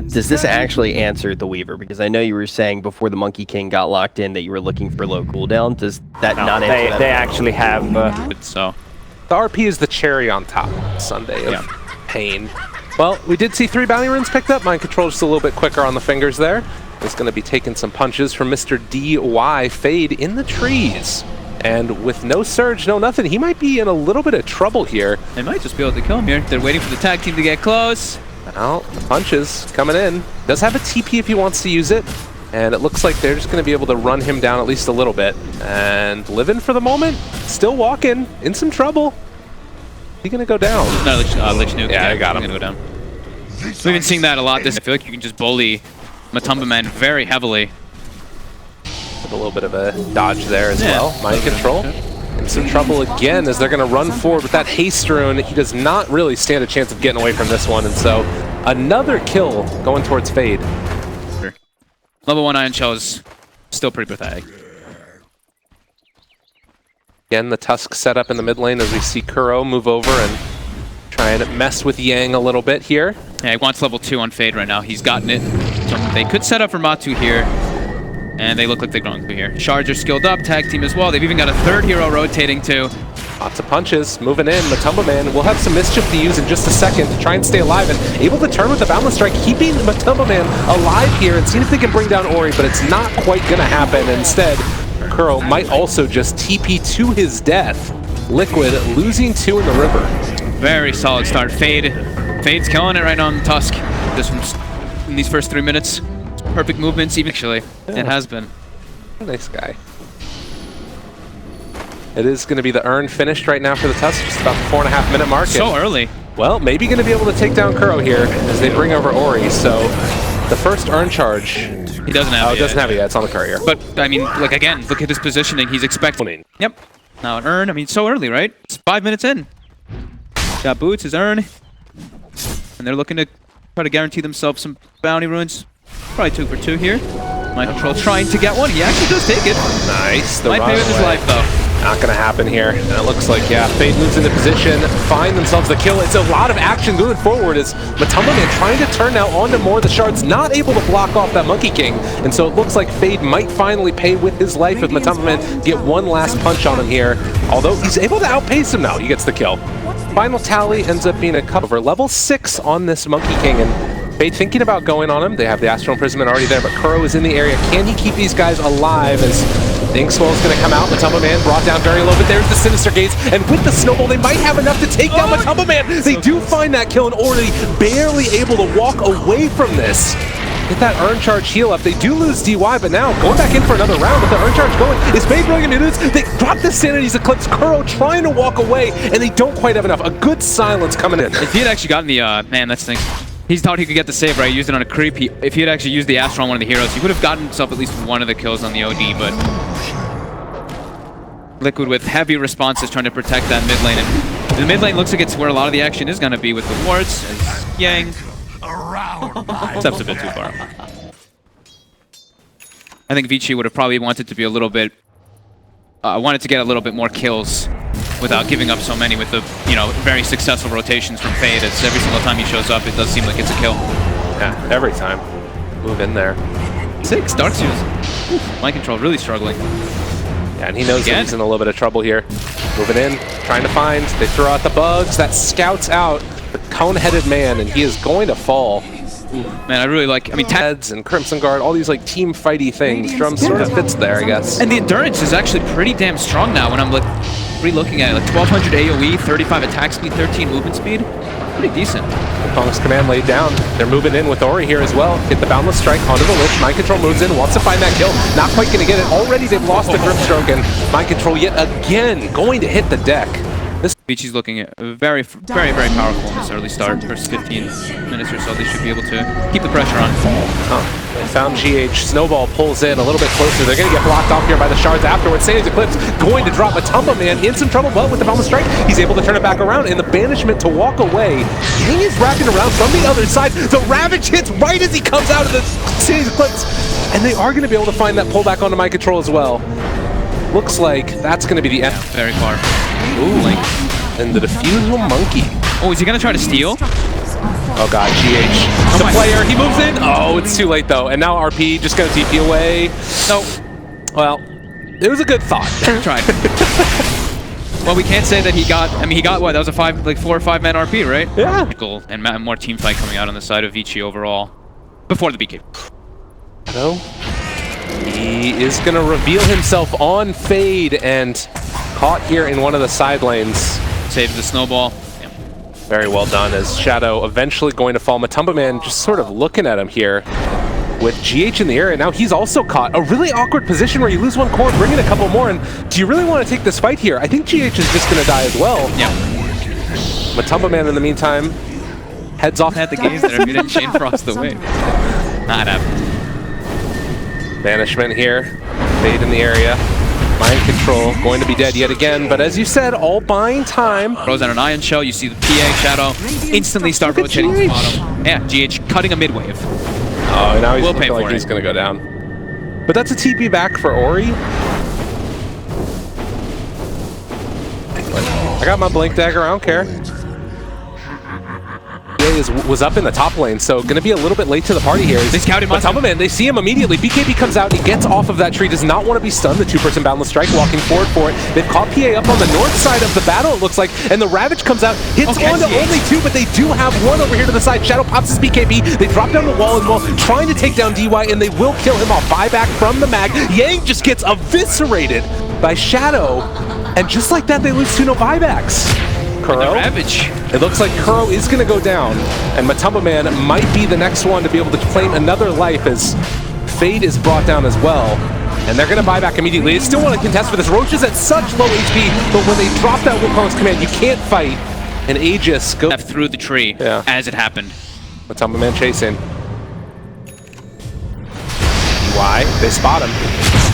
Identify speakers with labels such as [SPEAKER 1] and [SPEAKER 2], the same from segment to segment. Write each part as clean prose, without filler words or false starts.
[SPEAKER 1] Does this actually answer the Weaver? Because I know you were saying before the Monkey King got locked in that you were looking for low cooldown. Does that not answer that?
[SPEAKER 2] They actually have.
[SPEAKER 3] So
[SPEAKER 4] the RP is the cherry on top. Sunday of pain. Well, we did see 3 bounty runes picked up. Mind control just a little bit quicker on the fingers there. It's going to be taking some punches from Mr. DY. Fade in the trees. And with no surge, no nothing, he might be in a little bit of trouble here.
[SPEAKER 3] They might just be able to kill him here. They're waiting for the tag team to get close.
[SPEAKER 4] Well, the punches coming in. Does have a TP if he wants to use it. And it looks like they're just going to be able to run him down at least a little bit. And living for the moment, still walking, in some trouble. He going to go down?
[SPEAKER 3] No, Lich Nuke.
[SPEAKER 4] Yeah, I got him.
[SPEAKER 3] Gonna go down. We've been seeing that a lot. I feel like you can just bully Matumba Man very heavily.
[SPEAKER 4] With a little bit of a dodge there as well. Mind control. In some trouble again as they're going to run forward with that haste rune. He does not really stand a chance of getting away from this one. And so another kill going towards Fade.
[SPEAKER 3] Level 1 Iron Shell is still pretty pathetic.
[SPEAKER 4] Again, the Tusk set up in the mid lane as we see Kuro move over and try and mess with Yang a little bit here.
[SPEAKER 3] Yeah, he wants level 2 on Fade right now. He's gotten it. So they could set up for Matu here. And they look like they're going through here. Shards are skilled up, tag team as well. They've even got a 3rd hero rotating too.
[SPEAKER 4] Lots of punches, moving in. Matumba Man will have some mischief to use in just a second to try and stay alive, and able to turn with the Boundless Strike, keeping Matumba Man alive here and seeing if they can bring down Ori, but it's not quite going to happen. Instead, Kuro might also just TP to his death. Liquid losing 2 in the river.
[SPEAKER 3] Very solid start. Fade's killing it right on Tusk. This one's in these first 3 minutes. Perfect movements, even actually. It has been.
[SPEAKER 4] Nice guy. It is going to be the urn finished right now for the Tusk, just about the 4.5 minute mark.
[SPEAKER 3] So early.
[SPEAKER 4] Well, maybe going to be able to take down Kuro here as they bring over Ori. So the first urn charge.
[SPEAKER 3] He doesn't have it.
[SPEAKER 4] Oh, it doesn't have it yet. It's on the courier.
[SPEAKER 3] But, I mean, like, again, look at his positioning. He's expecting. Yep. Now an urn. I mean, so early, right? It's 5 minutes in. Got boots, his urn. And they're looking to try to guarantee themselves some bounty runes. Probably 2 for 2 here. Mind control trying to get one. He actually does take it.
[SPEAKER 4] Nice.
[SPEAKER 3] Might pay with his life, though.
[SPEAKER 4] Not going to happen here. And it looks like, yeah, Fade moves into position, find themselves the kill. It's a lot of action going forward as Matumba Man trying to turn now onto more of the shards, not able to block off that Monkey King. And so it looks like Fade might finally pay with his life if Matumba Man get one last punch on him here. Although he's able to outpace him now, he gets the kill. Final tally ends up being a cover. Level 6 on this Monkey King, and Fade thinking about going on him. They have the Astral Imprisonment already there, but Kuro is in the area. Can he keep these guys alive as the Inkswell is going to come out? Matumba Man brought down very low, but there's the Sinister Gaze, and with the Snowball, they might have enough to take down Matumba Man. They do find that kill, and Ori barely able to walk away from this. Get that urn charge heal up. They do lose DY, but now going back in for another round with the urn charge going. Is Fade brilliant news? They drop the Sanity's Eclipse. Kuro trying to walk away, and they don't quite have enough. A good silence coming in.
[SPEAKER 3] If he had actually gotten the, man, that's the thing. He thought he could get the save, right? He used it on a creep. If he had actually used the Astral on one of the heroes, he would have gotten himself at least one of the kills on the OD, but Liquid with heavy responses trying to protect that mid lane. And the mid lane looks like it's where a lot of the action is going to be with the wards. As Yang steps a bit too far. I think Vici would have probably wanted to be a little bit, wanted to get a little bit more kills without giving up so many with the, very successful rotations from Fade. As every single time he shows up, it does seem like it's a kill.
[SPEAKER 4] Yeah, every time. Move in there.
[SPEAKER 3] 6 Dark Seals. Mind control really struggling.
[SPEAKER 4] Yeah, and he knows that he's in a little bit of trouble here. Moving in, trying to find. They throw out the bugs. That scouts out the cone-headed man, and he is going to fall.
[SPEAKER 3] Man, I really like,
[SPEAKER 4] Heads and Crimson Guard, all these like team fighty things. Drum sort of fits there, I guess.
[SPEAKER 3] And the endurance is actually pretty damn strong now when I'm re-looking at it. Like 1200 AoE, 35 attack speed, 13 movement speed. Pretty decent.
[SPEAKER 4] Punk's command laid down. They're moving in with Ori here as well. Hit the Boundless Strike onto the Lich. Mind Control moves in, wants to find that kill. Not quite going to get it. Already they've lost the Grip Stroke, and Mind Control yet again going to hit the deck.
[SPEAKER 3] Vici's looking at very, very, very powerful in this early start. First 15 minutes or so, they should be able to keep the pressure on.
[SPEAKER 4] They found GH. Snowball pulls in a little bit closer. They're going to get blocked off here by the shards afterwards. Sanity's Eclipse going to drop Matumba Man in some trouble, but with the Boundless Strike, he's able to turn it back around, and the Banishment to walk away. King is wrapping around from the other side. The Ravage hits right as he comes out of the Sanity's Eclipse, and they are going to be able to find that pullback onto Mind Control as well. Looks like that's going to be the end.
[SPEAKER 3] Very far. Ooh, like
[SPEAKER 4] and the Diffusal Monkey.
[SPEAKER 3] Oh, is he gonna try to steal?
[SPEAKER 4] Oh god, GH. The player, he moves in. Oh, it's too late though. And now RP just gonna TP away. No. Well, it was a good thought.
[SPEAKER 3] Tried. Well, we can't say that he got. I mean, he got what? That was a 4 or 5 man RP, right?
[SPEAKER 4] Yeah.
[SPEAKER 3] And more team fight coming out on the side of Vici overall before the BK.
[SPEAKER 4] No. He is gonna reveal himself on Fade and caught here in one of the side lanes.
[SPEAKER 3] Saves the snowball. Yeah.
[SPEAKER 4] Very well done as Shadow eventually going to fall. Matumba Man just sort of looking at him here with GH in the area. Now he's also caught a really awkward position where you lose one core, bring in a couple more, and do you really want to take this fight here? I think GH is just going to die as well.
[SPEAKER 3] Yeah.
[SPEAKER 4] Matumba Man in the meantime heads off.
[SPEAKER 3] Had the gaze there if you didn't Chain Frost the wave. Not happening.
[SPEAKER 4] Banishment here. Fade in the area. Mind Control going to be dead yet again, but as you said, all buying time.
[SPEAKER 3] Throws out an Ion Shell, you see the PA Shadow instantly start rotating to the bottom. Yeah, GH cutting a mid-wave.
[SPEAKER 4] Oh, now he's
[SPEAKER 3] we'll
[SPEAKER 4] looking like he's going to go down. But that's a TP back for Ori. I got my Blink Dagger, I don't care. Was up in the top lane, so going to be a little bit late to the party here.
[SPEAKER 3] They scouted
[SPEAKER 4] Matumba Man, they see him immediately. BKB comes out, he gets off of that tree, does not want to be stunned. The two-person Boundless Strike walking forward for it. They've caught PA up on the north side of the battle, it looks like, and the Ravage comes out, hits on to only 2, but they do have one over here to the side. Shadow pops his BKB, they drop down the wall as well, trying to take down DY, and they will kill him off. Buyback from the mag. Yang just gets eviscerated by Shadow, and just like that, they lose 2 no buybacks. Kuro.
[SPEAKER 3] Ravage.
[SPEAKER 4] It looks like Kuro is going to go down, and Matumba Man might be the next one to be able to claim another life as Fade is brought down as well. And they're going to buy back immediately. They still want to contest for this. Roche is at such low HP, but when they drop that Wukong's command, you can't fight. And Aegis go
[SPEAKER 3] through the tree as it happened.
[SPEAKER 4] Matumba Man chasing. Why? They spot him.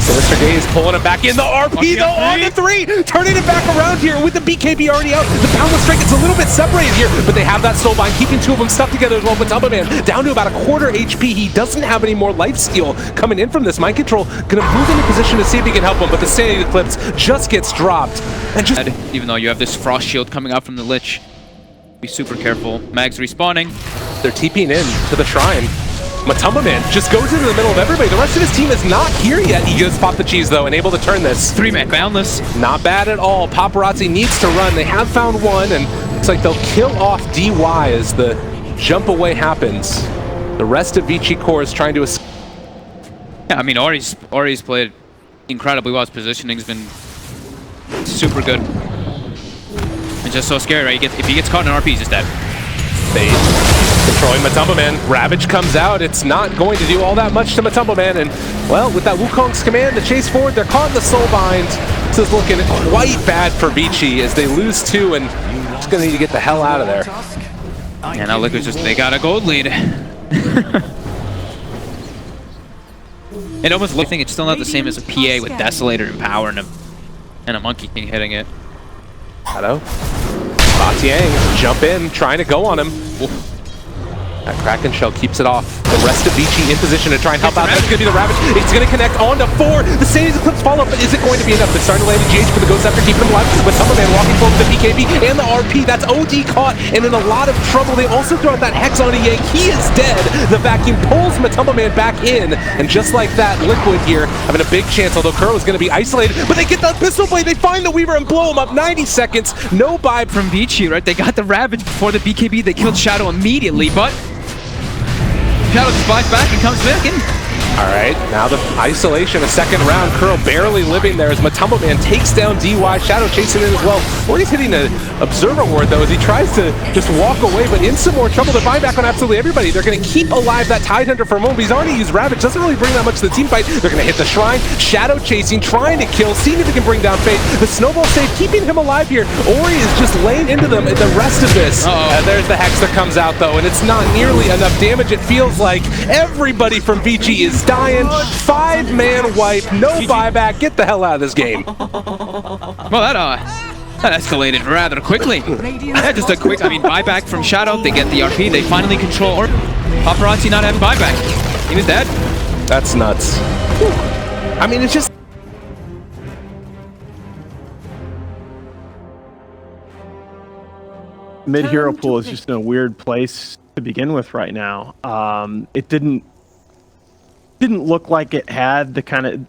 [SPEAKER 4] Sinister Gaze pulling him back in. The RP though on the 3, turning it back around here with the BKB already out. The Boundless Strike, it's a little bit separated here, but they have that Soulbind, keeping 2 of them stuck together as well. Matumba Man down to about a quarter HP. He doesn't have any more life steal coming in from this. Mind Control gonna move into position to see if he can help him, but the Sanity Eclipse just gets dropped. And just
[SPEAKER 3] even though you have this Frost Shield coming out from the Lich, be super careful. Mags respawning.
[SPEAKER 4] They're TPing in to the Shrine. Matumba Man just goes into the middle of everybody. The rest of his team is not here yet. He goes pop the cheese though and able to turn this.
[SPEAKER 3] 3-man Boundless.
[SPEAKER 4] Not bad at all. Paparazzi needs to run. They have found one, and looks like they'll kill off DY as the jump away happens. The rest of Vici core is trying to escape.
[SPEAKER 3] Yeah, I mean, Ori's played incredibly well. His positioning's been super good. It's just so scary, right? If he gets caught in an RP, he's just dead.
[SPEAKER 4] Fade. Controlling Matumba Man. Ravage comes out. It's not going to do all that much to Matumba Man. And, well, with that Wukong's command to chase forward, they're caught in the Soulbind. This is looking quite bad for Vici as they lose 2 and just going to need to get the hell out of there.
[SPEAKER 3] And now Liquid's they got a gold lead. It almost looks like it's still not the same as a PA with Desolator and Power and a Monkey King hitting it.
[SPEAKER 4] Shadow. Batiang, jump in, trying to go on him. Oof. That Kraken Shell keeps it off. The rest of Vici in position to try and help out. That's going to be the Ravage. It's going to connect on to 4. The Sanity Eclipse follow-up, but is it going to be enough? They're starting to land in GH, but the Ghost after keeping him alive. With Matumba Man walking forward with the BKB and the RP. That's OD caught and in a lot of trouble. They also throw out that Hex onto Yang. He is dead. The vacuum pulls Matumba Man back in. And just like that, Liquid here having a big chance, although Kuro is going to be isolated. But they get that Pistol Blade. They find the Weaver and blow him up. 90 seconds. No buy
[SPEAKER 3] from Vici, right? They got the Ravage before the BKB. They killed Shadow immediately, but Shadow just buys back and comes back in.
[SPEAKER 4] All right, now the isolation, a second round. Kuro barely living there as Matumba Man takes down DY. Shadow chasing in as well. Ori's hitting an Observer Ward though as he tries to just walk away, but in some more trouble. They're buying back on absolutely everybody. They're going to keep alive that Tidehunter for a moment, but he's already used Ravage. Doesn't really bring that much to the team fight. They're going to hit the Shrine. Shadow chasing, trying to kill, seeing if he can bring down Fate. The Snowball save, keeping him alive here. Ori is just laying into them the rest of this. There's the Hex that comes out though, and it's not nearly enough damage. It feels like everybody from Vici is dying. 5-man wipe, no buyback. Get the hell out of this game.
[SPEAKER 3] Well, that escalated rather quickly. Yeah, just a quick, buyback from Shadow. They get the RP. They finally control. Paparazzi not having buyback. He was dead.
[SPEAKER 4] That's nuts. I mean, it's just
[SPEAKER 2] mid hero pool is just in a weird place to begin with right now. It didn't look like it had the kind of...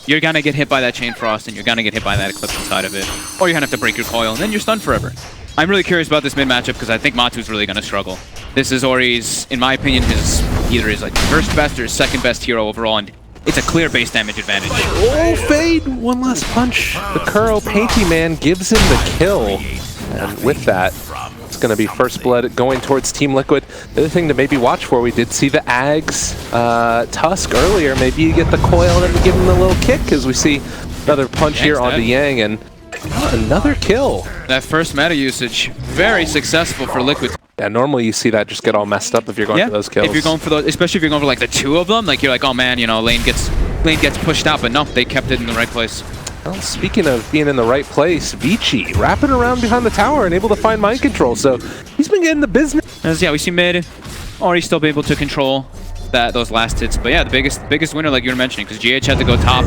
[SPEAKER 3] You're gonna get hit by that Chain Frost, and you're gonna get hit by that Eclipse inside of it. Or you're gonna have to break your coil, and then you're stunned forever. I'm really curious about this mid matchup because I think Matu's really gonna struggle. This is Ori's, in my opinion, either his like first best or his second best hero overall, and it's a clear base damage advantage.
[SPEAKER 4] Oh, Fade! One last punch. The Kuro Painty Man gives him the kill. And with that, it's going to be first blood going towards Team Liquid. The other thing to maybe watch for, we did see the Ags Tusk earlier. Maybe you get the coil and give him a little kick as we see another punch here onto Yang and another kill.
[SPEAKER 3] That first meta usage, very successful for Liquid.
[SPEAKER 4] Yeah, normally you see that just get all messed up if you're going for those kills.
[SPEAKER 3] If you're going for those, especially if you're going for like the two of them, like you're like, oh man, you know, lane gets pushed out, but no, they kept it in the right place.
[SPEAKER 4] Well, speaking of being in the right place, Vici wrapping around behind the tower and able to find mind control, so he's been getting the business.
[SPEAKER 3] Yeah, we see mid, already still be able to control those last hits, but yeah, the biggest winner, like you were mentioning, because GH had to go top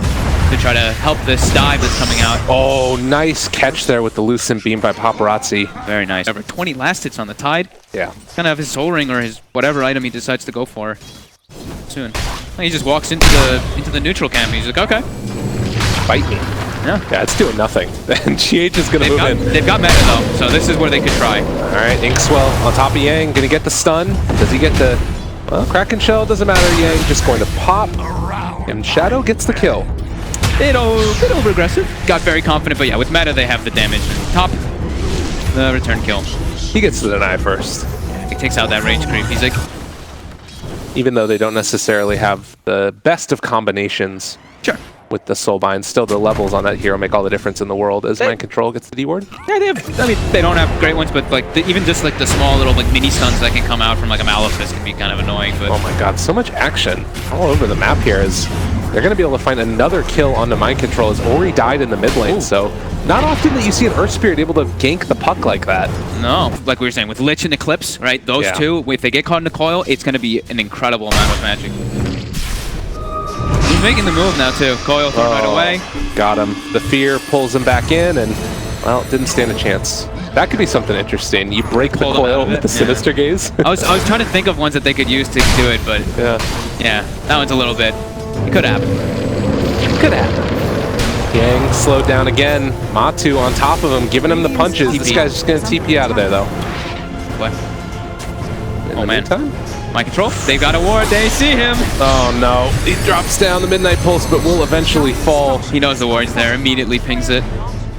[SPEAKER 3] to try to help this dive that's coming out.
[SPEAKER 4] Oh, nice catch there with the Lucent Beam by Paparazzi.
[SPEAKER 3] Very nice. Over 20 last hits on the Tide.
[SPEAKER 4] Yeah.
[SPEAKER 3] He's gonna have his Soul Ring or his whatever item he decides to go for soon. He just walks into the neutral camp. He's like, okay,
[SPEAKER 4] fight me. Yeah, it's doing nothing. And GH is going to move in.
[SPEAKER 3] They've got meta though, so this is where they could try.
[SPEAKER 4] All right, Inkswell on top of Yang, going to get the stun. Does he get the... Well, Kraken Shell, doesn't matter. Yang just going to pop. And Shadow gets the kill.
[SPEAKER 3] Bit over-aggressive. Got very confident, but yeah, with meta they have the damage. Top, the return kill.
[SPEAKER 4] He gets the deny first.
[SPEAKER 3] He takes out that range creep. He's like...
[SPEAKER 4] Even though they don't necessarily have the best of combinations.
[SPEAKER 3] Sure.
[SPEAKER 4] With the Soulbind, still the levels on that hero make all the difference in the world as Mind Control gets the D-ward.
[SPEAKER 3] Yeah, they have, I mean, they don't have great ones, but like even just like the small little like mini stuns that can come out from like a Malefice can be kind of annoying. But
[SPEAKER 4] oh my god, so much action all over the map here as they're going to be able to find another kill onto Mind Control as Ori died in the mid lane. Ooh. So not often that you see an Earth Spirit able to gank the puck like that.
[SPEAKER 3] No, like we were saying, with Lich and Eclipse, right? Those two, if they get caught in the coil, it's going to be an incredible amount of magic. He's making the move now too. Coil thrown right away.
[SPEAKER 4] Got him. The fear pulls him back in and, well, didn't stand a chance. That could be something interesting. You break the coil with the Sinister Gaze.
[SPEAKER 3] I was trying to think of ones that they could use to do it, but yeah, that one's a little bit... It could happen.
[SPEAKER 4] It could happen. Yang slowed down again. Matu on top of him, giving him the punches. TP. This guy's just going to TP out of there, though.
[SPEAKER 3] What?
[SPEAKER 4] Oh, man.
[SPEAKER 3] Mind Control. They've got a ward. They see him.
[SPEAKER 4] Oh, no. He drops down the Midnight Pulse, but will eventually fall.
[SPEAKER 3] He knows the ward's there. Immediately pings it.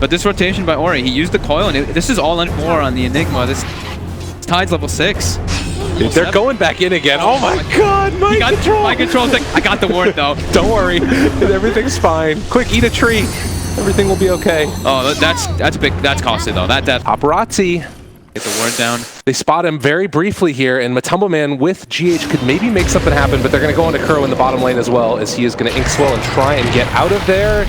[SPEAKER 3] But this rotation by Ori, he used the coil, and this is all in 4 on the Enigma. This Tide's level 6.
[SPEAKER 4] Dude, they're going back in again. Oh, my God. Mind Control.
[SPEAKER 3] Mind Control's like, I got the ward, though.
[SPEAKER 4] Don't worry. Everything's fine. Quick, eat a tree. Everything will be okay.
[SPEAKER 3] Oh, that's big. That's costly, though. That
[SPEAKER 4] Paparazzi.
[SPEAKER 3] Get the ward down.
[SPEAKER 4] They spot him very briefly here, and Matumbo Man with GH could maybe make something happen, but they're going to go into Kuro in the bottom lane as well, as he is going to Inkswell and try and get out of there.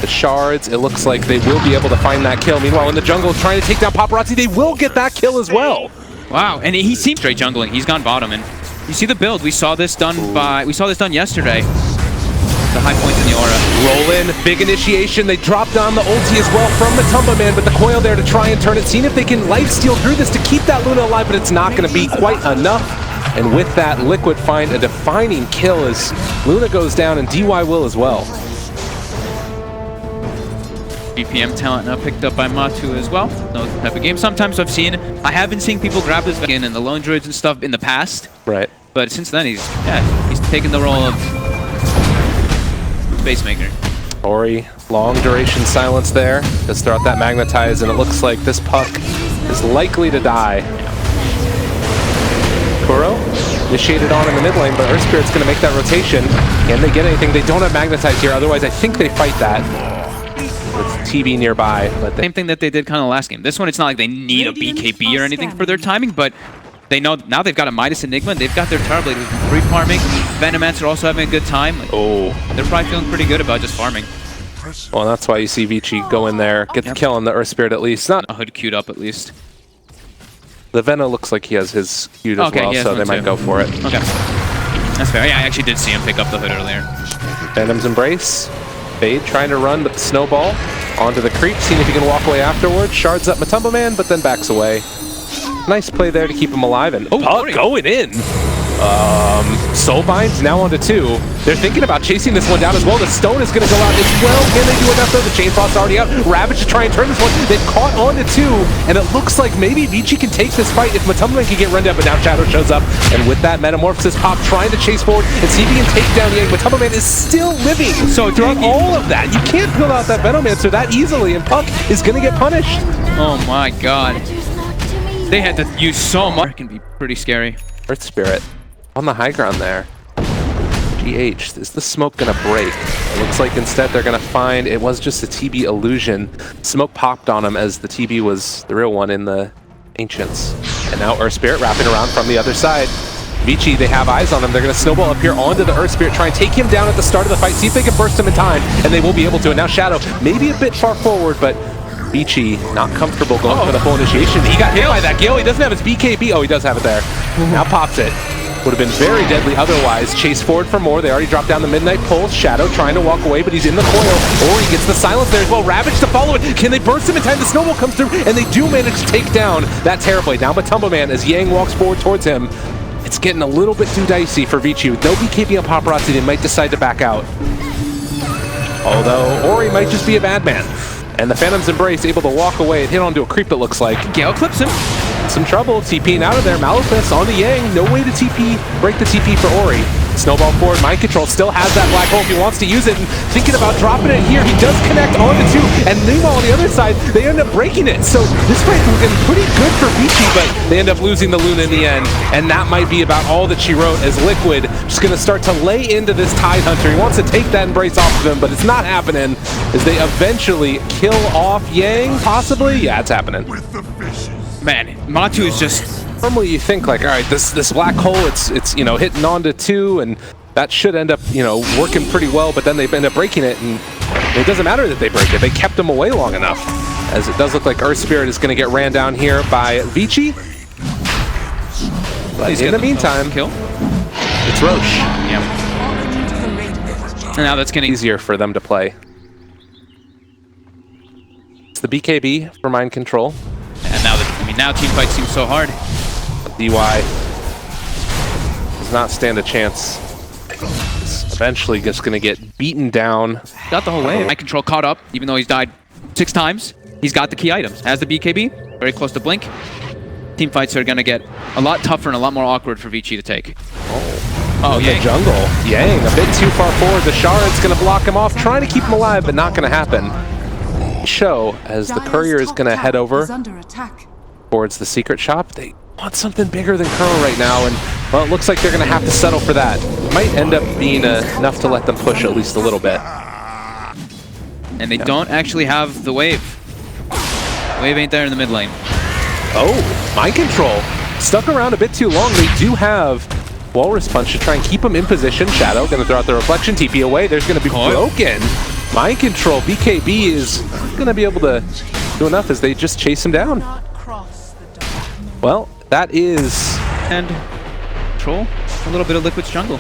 [SPEAKER 4] The shards, it looks like they will be able to find that kill. Meanwhile, in the jungle, trying to take down Paparazzi, they will get that kill as well.
[SPEAKER 3] Wow, and he seems straight jungling. He's gone bottom, and you see the build. We saw this done yesterday. The high points in the aura.
[SPEAKER 4] Roll in, big initiation. They drop down the ulti as well from Matumbo Man, but the coil there to try and turn it. Seeing if they can lifesteal through this to keep that Luna alive, but it's not going to be quite enough. And with that, Liquid find a defining kill as Luna goes down and DY will as well.
[SPEAKER 3] BPM talent now picked up by Matu as well. No type of game. Sometimes I have been seeing people grab this again in the lone druids and stuff in the past.
[SPEAKER 4] Right.
[SPEAKER 3] But since then, he's taken the role of base maker.
[SPEAKER 4] Ori, long duration silence there. Just throw out that magnetize, and it looks like this puck is likely to die. Kuro initiated on in the mid lane, but Earth Spirit's going to make that rotation. Can they get anything? They don't have magnetize here, otherwise I think they fight that. With TB nearby. But
[SPEAKER 3] same thing that they did kind of last game. This one, it's not like they need a BKB or anything for their timing, but they know now they've got a Midas Enigma, and they've got their Terror Blade with 3 farming. Venomancer also having a good time. Like, they're probably feeling pretty good about just farming.
[SPEAKER 4] Well, that's why you see Vici go in there, get the kill on the Earth Spirit at least. Not
[SPEAKER 3] a hood queued up at least.
[SPEAKER 4] The Veno looks like he has his queued as well, so they might go for it.
[SPEAKER 3] Okay. That's fair. Yeah, I actually did see him pick up the hood earlier.
[SPEAKER 4] Venom's Embrace. Fade trying to run, but the snowball onto the creep, seeing if he can walk away afterwards. Shards up Matumbo Man, but then backs away. Nice play there to keep him alive, and
[SPEAKER 3] Ori.
[SPEAKER 4] going in. Soulbind's now onto 2. They're thinking about chasing this one down as well. The stone is going to go out as well. Can they do enough though? The chainfrost's already out. Ravage to try and turn this one. They've caught onto 2, and it looks like maybe Vici can take this fight if Matumbaman can get run down, but now Shadow shows up, and with that Metamorphosis pop trying to chase forward and see if he can take down Yang. Matumbaman is still living. So throughout all of that, you can't peel out that Venomancer that easily, and Puck is going to get punished.
[SPEAKER 3] Oh my god. They had to use so much. It can be pretty scary.
[SPEAKER 4] Earth Spirit on the high ground there. GH, is the smoke gonna break? It looks like instead they're gonna find it was just a TB illusion. Smoke popped on him as the TB was the real one in the Ancients. And now Earth Spirit wrapping around from the other side. Vici, they have eyes on him. They're gonna snowball up here onto the Earth Spirit, try and take him down at the start of the fight, see if they can burst him in time, and they will be able to. And now Shadow, maybe a bit far forward, but Vici not comfortable going for the full initiation. He got hit by that Gale. He doesn't have his BKB. Oh, he does have it there. Now pops it. Would have been very deadly otherwise. Chase forward for more. They already dropped down the Midnight Pulse. Shadow trying to walk away, but he's in the coil. Or he gets the silence there as well. Ravage to follow it. Can they burst him in time? The snowball comes through, and they do manage to take down that Terrorblade. Now Matumbaman, as Yang walks forward towards him, it's getting a little bit too dicey for Vici. With no BKB on Paparazzi, they might decide to back out. Although Ori might just be a bad man. And the Phantom's Embrace able to walk away and hit onto a creep, it looks like.
[SPEAKER 3] Gale clips him.
[SPEAKER 4] Some trouble, TPing out of there. Malefice on the Yang. No way to TP, break the TP for Ori. Snowball forward, Mind Control still has that black hole if he wants to use it. And thinking about dropping it here, he does connect onto 2. And meanwhile, on the other side, they end up breaking it. So this fight's looking pretty good for Vici, but they end up losing the Luna in the end. And that might be about all that she wrote, as Liquid just going to start to lay into this Tidehunter. He wants to take that Embrace off of him, but it's not happening as they eventually kill off Yang, possibly? Yeah, it's happening.
[SPEAKER 3] Man, Matu is just...
[SPEAKER 4] Normally you think like, all right, this black hole, it's you know, hitting onto 2, and that should end up, you know, working pretty well, but then they end up breaking it, and it doesn't matter that they break it. They kept them away long enough, as it does look like Earth Spirit is going to get ran down here by Vici. But in the meantime,
[SPEAKER 3] kill.
[SPEAKER 4] It's Roche.
[SPEAKER 3] Yeah. And now that's getting
[SPEAKER 4] easier for them to play. It's the BKB for Mind Control.
[SPEAKER 3] And now, now team fight seems so hard.
[SPEAKER 4] DY does not stand a chance. He's eventually just going to get beaten down.
[SPEAKER 3] Got the whole way. Mind Control caught up, even though he's died 6 times. He's got the key items. Has the BKB, very close to Blink. Team fights are going to get a lot tougher and a lot more awkward for Vici to take.
[SPEAKER 4] Oh, Yang. The jungle. Yang, a bit too far forward. The Shard's going to block him off, trying to keep him alive, but not going to happen. Show as the courier is going to head over towards the secret shop. They want something bigger than Curl right now, and well, it looks like they're going to have to settle for that. It might end up being enough to let them push at least a little bit.
[SPEAKER 3] And they don't actually have the wave. Wave ain't there in the mid lane.
[SPEAKER 4] Oh, Mind Control. Stuck around a bit too long. They do have Walrus Punch to try and keep him in position. Shadow going to throw out the Reflection, TP away. There's going to be broken. Mind Control, BKB is going to be able to do enough as they just chase him down. Well, that is...
[SPEAKER 3] And Control, a little bit of Liquid's jungle.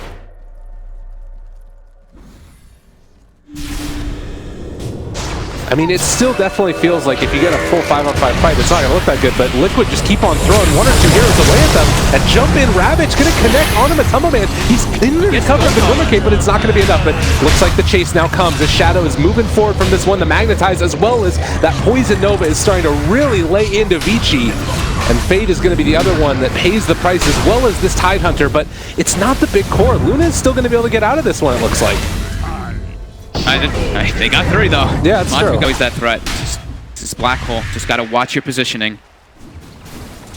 [SPEAKER 4] I mean, it still definitely feels like if you get a full 5-on-5 fight, it's not going to look that good, but Liquid just keep on throwing 1 or 2 heroes away at them, and jump in, Ravage going to connect onto Matumbaman. He's in there to cover the Glimmer Cape, but it's not going to be enough, but looks like the chase now comes as Shadow is moving forward from this one to magnetize, as well as that Poison Nova is starting to really lay into Vici, and Fade is going to be the other one that pays the price, as well as this Tidehunter, but it's not the big core. Luna is still going to be able to get out of this one, it looks like.
[SPEAKER 3] They got 3 though.
[SPEAKER 4] Yeah, it's true.
[SPEAKER 3] Always that threat. This black hole. Just gotta watch your positioning.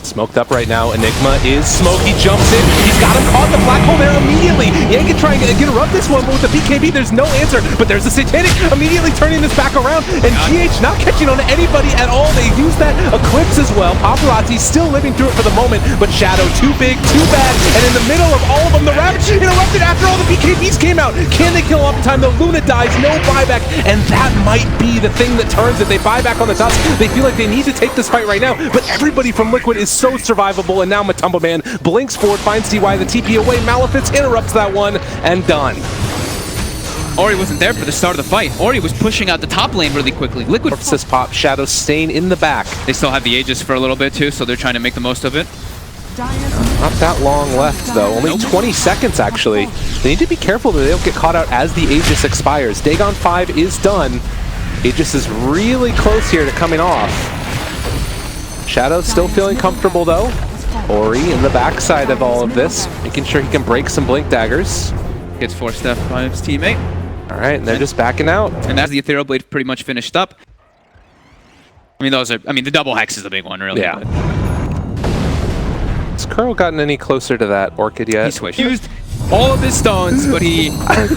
[SPEAKER 4] Smoked up right now. Enigma is smoke. He jumps in. He's got him caught in the black hole there immediately. Yang can try and interrupt this one, but with the BKB, there's no answer. But there's a Satanic immediately turning this back around, and GH not catching on to anybody at all. They use that Eclipse as well. Paparazzi still living through it for the moment, but Shadow too big, too bad, and in the middle of all of them, the Ravage interrupted after all the BKBs came out. Can they kill off in time? The Luna dies, no buyback, and that might be the thing that turns it. They buy back on the Tusk. They feel like they need to take this fight right now, but everybody from Liquid is so survivable, and now Matumbaman blinks forward, finds DY, the TP away, Malefice interrupts that one, and done.
[SPEAKER 3] Ori wasn't there for the start of the fight. Ori was pushing out the top lane really quickly. Liquid
[SPEAKER 4] Morphosis pop, Shadow staying in the back.
[SPEAKER 3] They still have the Aegis for a little bit too, so they're trying to make the most of it.
[SPEAKER 4] Not that long left though, only 20 seconds actually. They need to be careful that they don't get caught out as the Aegis expires. Dagon 5 is done. Aegis is really close here to coming off. Shadow still feeling comfortable though. Ori in the backside of all of this, making sure he can break some Blink Daggers.
[SPEAKER 3] Gets forced up by his teammate.
[SPEAKER 4] All right, and they're just backing out.
[SPEAKER 3] And as the Ethereal Blade pretty much finished up. I mean, the double hex is the big one, really.
[SPEAKER 4] Yeah. Has Kuro gotten any closer to that Orchid yet?
[SPEAKER 3] He switched. Used all of his stones, but he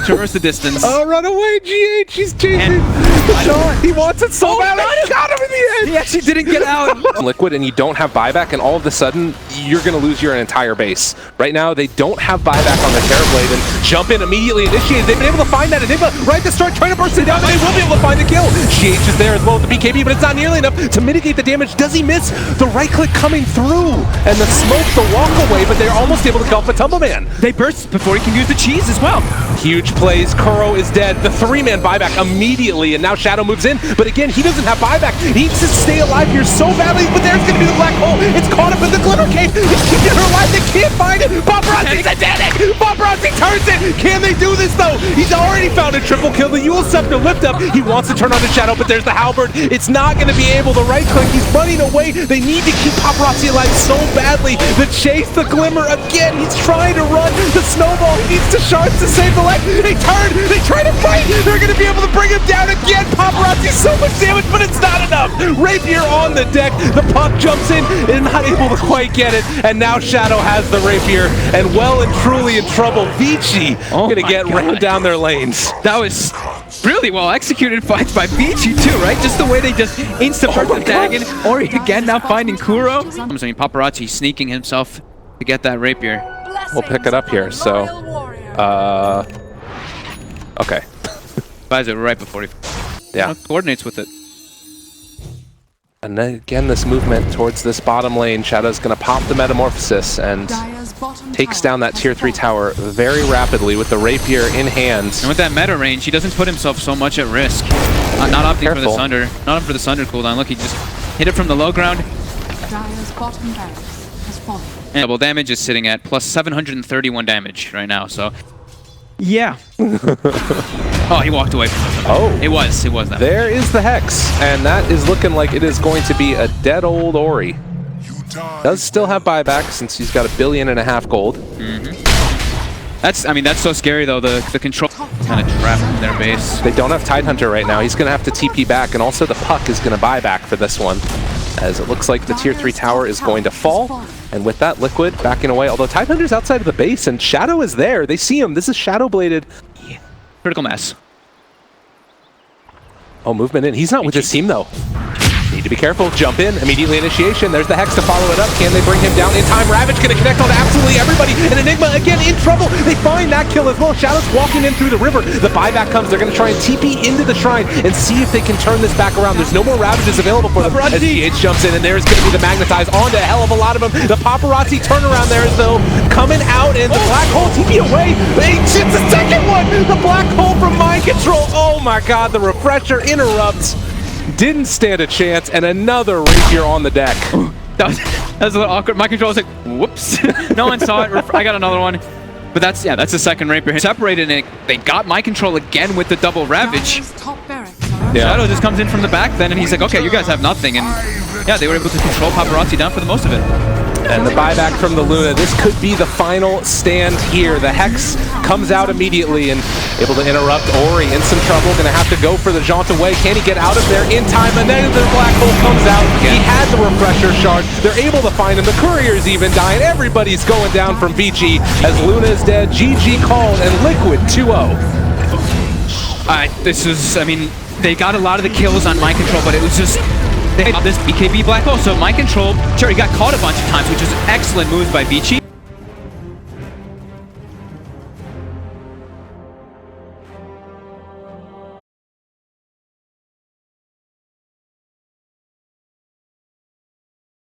[SPEAKER 3] traversed the distance.
[SPEAKER 4] Oh, run away, GH! He's chasing the shot. He wants it so bad. I got him in the end.
[SPEAKER 3] He actually didn't get out.
[SPEAKER 4] Liquid, and you don't have buyback, and all of a sudden you're going to lose your entire base. Right now, they don't have buyback on the Terrorblade, and jump in immediately initiated. They've been able to find that Enigma right at the start, trying to burst it down, but they will be able to find the kill. GH is there as well with the BKB, but it's not nearly enough to mitigate the damage. Does he miss the right click coming through? And the smoke, the walk away, but they're almost able to kill Matumba Man.
[SPEAKER 3] They burst before he can use the cheese as well.
[SPEAKER 4] Huge plays. Kuro is dead. The 3-man buyback immediately, and now Shadow moves in. But again, he doesn't have buyback. He needs to stay alive here so badly, but there's going to be the black hole. It's caught up in the Glimmer Cave. It's keeping her alive. They can't find it. Paparazzi's a dead it. Paparazzi turns it. Can they do this, though? He's already found a triple kill. The Yule Scepter lift up. He wants to turn on the Shadow, but there's the Halberd. It's not going to be able to right click. He's running away. They need to keep Paparazzi alive so badly. The chase, the Glimmer again. He's trying to run. The snowball. He needs to shards to save the life. They turn. They try to fight. They're going to be able to bring him down again. Paparazzi so much damage, but it's not enough. Rapier on the deck. The puck jumps in and not able to quite get it. And now Shadow has the Rapier and well and truly in trouble. Vici going to get ran down their lanes.
[SPEAKER 3] That was really well executed fights by Vici too, right? Just the way they just insta-burst the Dagon. Ori again now finding Kuro. I mean, Paparazzi sneaking himself to get that Rapier.
[SPEAKER 4] We'll pick it up here, so... okay.
[SPEAKER 3] Buys it right before he coordinates with it.
[SPEAKER 4] And then again, this movement towards this bottom lane. Shadow's going to pop the Metamorphosis and takes down that tier 3 tower very rapidly with the Rapier in hand.
[SPEAKER 3] And with that meta range, he doesn't put himself so much at risk. Not opting for the Sunder. Not opting for the Sunder cooldown. Look, he just hit it from the low ground. And double damage is sitting at plus 731 damage right now, so... Yeah. Oh, he walked away from it.
[SPEAKER 4] Oh.
[SPEAKER 3] It was that.
[SPEAKER 4] There is the Hex, and that is looking like it is going to be a dead old Ori. Does still have buyback since he's got $1.5 billion gold.
[SPEAKER 3] That's so scary though, the control kind of trapped in their base.
[SPEAKER 4] They don't have Tidehunter right now. He's going to have to TP back, and also the puck is going to buy back for this one, as it looks like the tier 3 tower is going to fall. And with that, Liquid backing away, although Tidehunter's outside of the base, and Shadow is there. They see him. This is Shadow Bladed.
[SPEAKER 3] Yeah. Critical mass.
[SPEAKER 4] Oh, movement in. He's not with his team, though. Need to be careful. Jump in. Immediately initiation. There's the Hex to follow it up. Can they bring him down in time? Ravage going to connect on absolutely everybody. And Enigma again in trouble. They find that kill as well. Shadow's walking in through the river. The buyback comes. They're going to try and TP into the shrine and see if they can turn this back around. There's no more Ravages available for them. As GH jumps in, and there's going to be the Magnetize onto a hell of a lot of them. The Paparazzi turnaround there is though coming out, and the Black Hole TP away. It's the second one. The Black Hole from Mind Control. Oh my God. The Refresher interrupts. Didn't stand a chance, and another Rapier on the deck.
[SPEAKER 3] That was a little awkward. My control was like, whoops. No one saw it. I got another one. But that's the second Rapier. Separated, and they got my control again with the double Ravage. Shadow just comes in from the back then, and he's like, okay, you guys have nothing. And yeah, they were able to control Paparazzi down for the most of it.
[SPEAKER 4] And the buyback from the Luna. This could be the final stand here. The Hex comes out immediately and able to interrupt Ori in some trouble. Going to have to go for the jaunt away. Can he get out of there in time? And then the Black Hole comes out. He had the Refresher shard. They're able to find him. The Courier's even dying. Everybody's going down from Vici as Luna is dead. GG called and Liquid 2-0.
[SPEAKER 3] They got a lot of the kills on Mind Control, but it was just... They had this BKB Black Hole, so Mind Control, sure, he got caught a bunch of times, which is excellent moves by Vici.